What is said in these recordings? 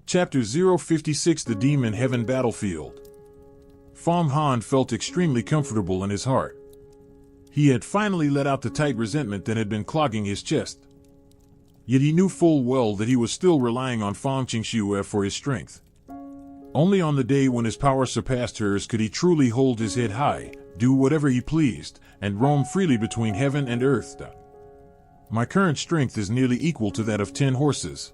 Chapter 056 The Demon Heaven Battlefield. Fang Han felt extremely comfortable in his heart. He had finally let out the tight resentment that had been clogging his chest. Yet he knew full well that he was still relying on Xianxia for his strength. Only on the day when his power surpassed hers could he truly hold his head high, do whatever he pleased, and roam freely between heaven and earth. My current strength is nearly equal to that of 10 horses.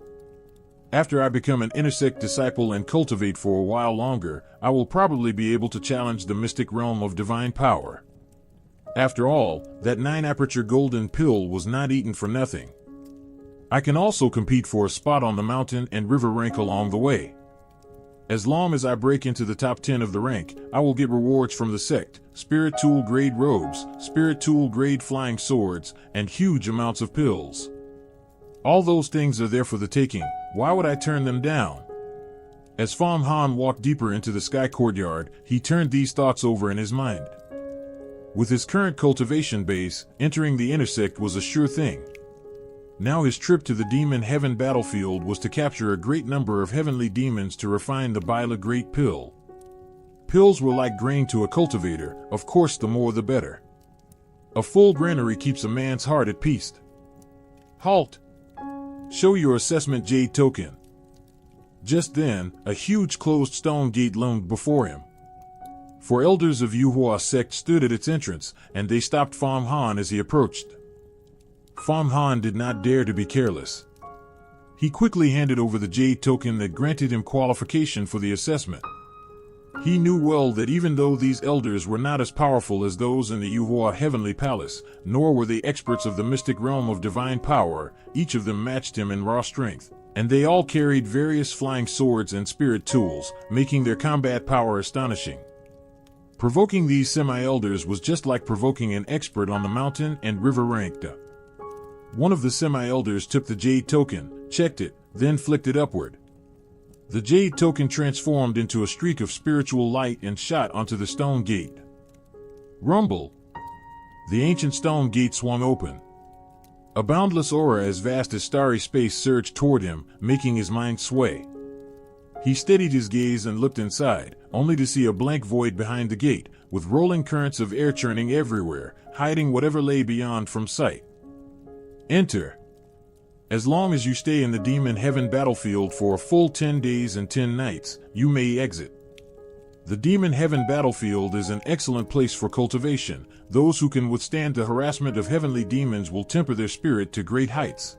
After I become an intersect disciple and cultivate for a while longer, I will probably be able to challenge the mystic realm of divine power. After all, that 9-aperture golden pill was not eaten for nothing. I can also compete for a spot on the mountain and river rank along the way. As long as I break into the top 10 of the rank, I will get rewards from the sect, spirit tool grade robes, spirit tool grade flying swords, and huge amounts of pills. All those things are there for the taking. Why would I turn them down? As Fang Han walked deeper into the sky courtyard, he turned these thoughts over in his mind. With his current cultivation base, entering the intersect was a sure thing. Now his trip to the demon heaven battlefield was to capture a great number of heavenly demons to refine the Bila Great Pill. Pills were like grain to a cultivator, of course the more the better. A full granary keeps a man's heart at peace. Halt! Show your assessment jade token. Just then, a huge closed stone gate loomed before him. 4 elders of Yuhua sect stood at its entrance, and they stopped Fang Han as he approached. Fang Han did not dare to be careless. He quickly handed over the jade token that granted him qualification for the assessment. He knew well that even though these elders were not as powerful as those in the Yuhua Heavenly Palace, nor were they experts of the mystic realm of divine power, each of them matched him in raw strength, and they all carried various flying swords and spirit tools, making their combat power astonishing. Provoking these semi-elders was just like provoking an expert on the mountain and river ranked. One of the semi-elders took the jade token, checked it, then flicked it upward. The jade token transformed into a streak of spiritual light and shot onto the stone gate. Rumble! The ancient stone gate swung open. A boundless aura as vast as starry space surged toward him, making his mind sway. He steadied his gaze and looked inside, only to see a blank void behind the gate, with rolling currents of air churning everywhere, hiding whatever lay beyond from sight. Enter. As long as you stay in the demon heaven battlefield for a full 10 days and 10 nights, you may exit. The demon heaven battlefield is an excellent place for cultivation. Those who can withstand the harassment of heavenly demons will temper their spirit to great heights.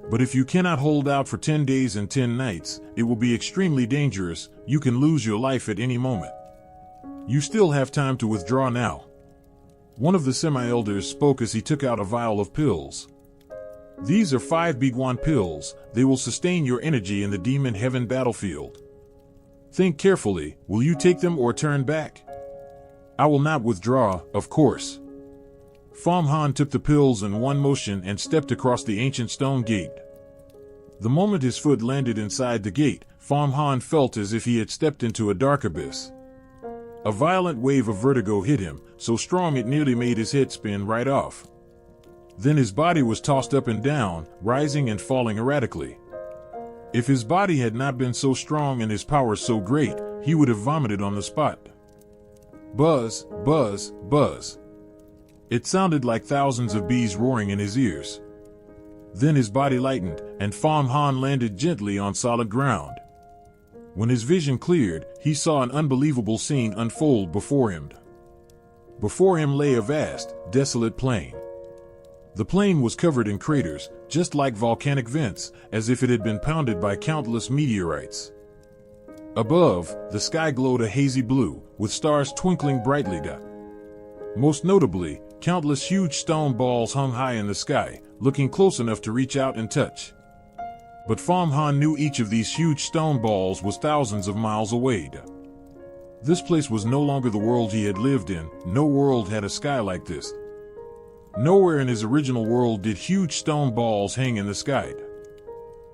But if you cannot hold out for 10 days and 10 nights, it will be extremely dangerous. You can lose your life at any moment. You still have time to withdraw now. One of the semi-elders spoke as he took out a vial of pills. These are 5 Biguan pills. They will sustain your energy in the demon heaven battlefield. Think carefully. Will you take them or turn back? I will not withdraw, of course. Fang Han took the pills in one motion and stepped across the ancient stone gate. The moment his foot landed inside the gate, Fang Han felt as if he had stepped into a dark abyss. A violent wave of vertigo hit him, so strong it nearly made his head spin right off. Then his body was tossed up and down, rising and falling erratically. If his body had not been so strong and his power so great, he would have vomited on the spot. Buzz, buzz, buzz. It sounded like thousands of bees roaring in his ears. Then his body lightened, and Fang Han landed gently on solid ground. When his vision cleared, he saw an unbelievable scene unfold before him. Before him lay a vast, desolate plain. The plain was covered in craters, just like volcanic vents, as if it had been pounded by countless meteorites. Above, the sky glowed a hazy blue, with stars twinkling brightly. Most notably, countless huge stone balls hung high in the sky, looking close enough to reach out and touch. But Fang Han knew each of these huge stone balls was thousands of miles away. This place was no longer the world he had lived in. No world had a sky like this. Nowhere in his original world did huge stone balls hang in the sky.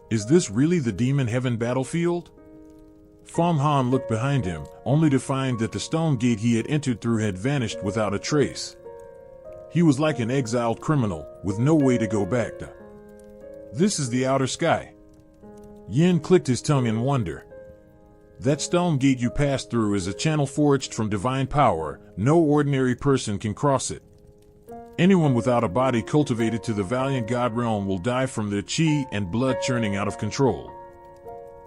Is this really the demon heaven battlefield? Fang Han looked behind him, only to find that the stone gate he had entered through had vanished without a trace. He was like an exiled criminal, with no way to go back. This is the outer sky. Yin clicked his tongue in wonder. That stone gate you passed through is a channel forged from divine power. No ordinary person can cross it. Anyone without a body cultivated to the valiant god realm will die from their chi and blood churning out of control.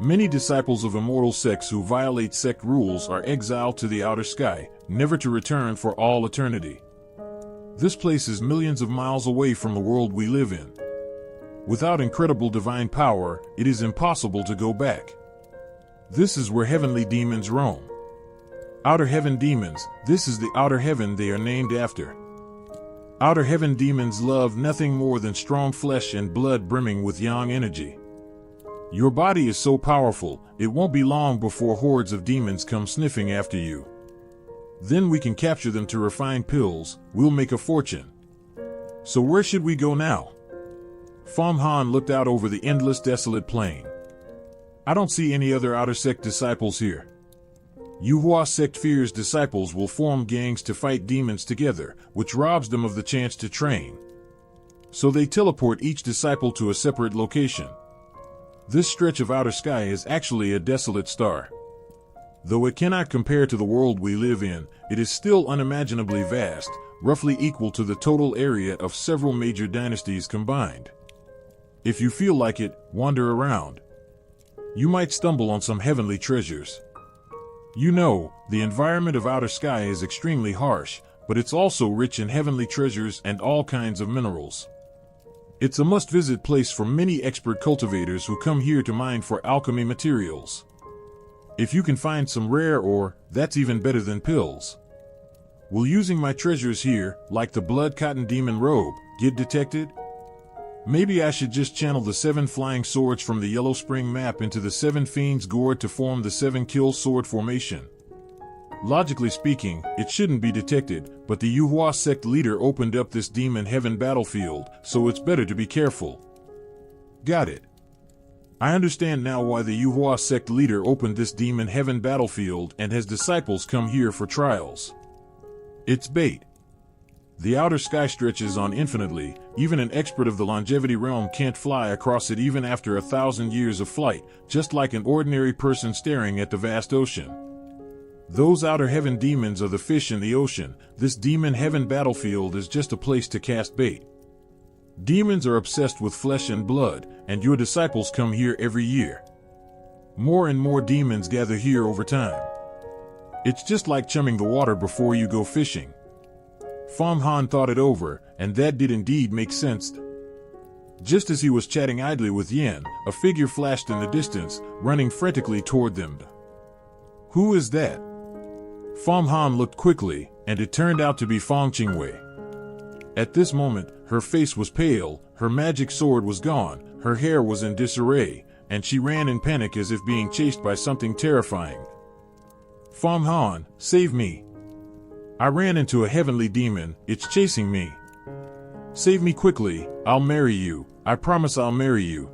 Many disciples of immortal sects who violate sect rules are exiled to the outer sky, never to return for all eternity. This place is millions of miles away from the world we live in. Without incredible divine power, it is impossible to go back. This is where heavenly demons roam. Outer heaven demons, this is the outer heaven they are named after. Outer heaven demons love nothing more than strong flesh and blood brimming with yang energy. Your body is so powerful, it won't be long before hordes of demons come sniffing after you. Then we can capture them to refine pills, we'll make a fortune. So where should we go now? Fang Han looked out over the endless desolate plain. I don't see any other outer sect disciples here. Yuhua sect fears disciples will form gangs to fight demons together, which robs them of the chance to train. So they teleport each disciple to a separate location. This stretch of outer sky is actually a desolate star. Though it cannot compare to the world we live in, it is still unimaginably vast, roughly equal to the total area of several major dynasties combined. If you feel like it, wander around. You might stumble on some heavenly treasures. You know, the environment of outer sky is extremely harsh, but it's also rich in heavenly treasures and all kinds of minerals. It's a must-visit place for many expert cultivators who come here to mine for alchemy materials. If you can find some rare ore, that's even better than pills. Will using my treasures here, like the blood cotton demon robe, get detected? Maybe I should just channel the 7 flying swords from the Yellow Spring map into the 7 fiends gourd to form the 7 kill sword formation. Logically speaking, it shouldn't be detected, but the Yuhua sect leader opened up this demon heaven battlefield, so it's better to be careful. Got it. I understand now why the Yuhua sect leader opened this demon heaven battlefield and has disciples come here for trials. It's bait. The outer sky stretches on infinitely, even an expert of the longevity realm can't fly across it even after 1,000 years of flight, just like an ordinary person staring at the vast ocean. Those outer heaven demons are the fish in the ocean. This demon heaven battlefield is just a place to cast bait. Demons are obsessed with flesh and blood, and your disciples come here every year. More and more demons gather here over time. It's just like chumming the water before you go fishing. Fang Han thought it over, and that did indeed make sense. Just as he was chatting idly with Yin, a figure flashed in the distance, running frantically toward them. Who is that? Fang Han looked quickly, and it turned out to be Fang Qingwei. At this moment, her face was pale, her magic sword was gone, her hair was in disarray, and she ran in panic as if being chased by something terrifying. Fang Han, save me. I ran into a heavenly demon, it's chasing me. Save me quickly, I'll marry you, I promise I'll marry you.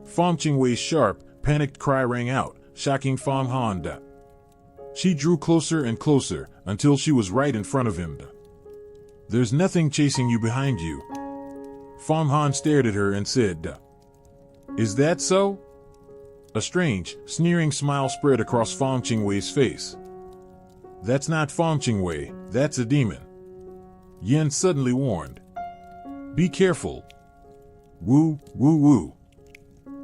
Fang Qingwei's sharp, panicked cry rang out, shocking Fang Han. She drew closer and closer, until she was right in front of him. There's nothing chasing you behind you. Fang Han stared at her and said, Is that so? A strange, sneering smile spread across Fang Qingwei's face. That's not Fang Qingwei, that's a demon. Yin suddenly warned. Be careful. Woo, woo, woo.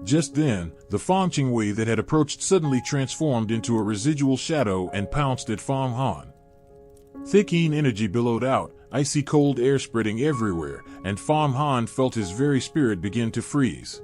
Just then, the Fang Qingwei that had approached suddenly transformed into a residual shadow and pounced at Fang Han. Thick yin energy billowed out, icy cold air spreading everywhere, and Fang Han felt his very spirit begin to freeze.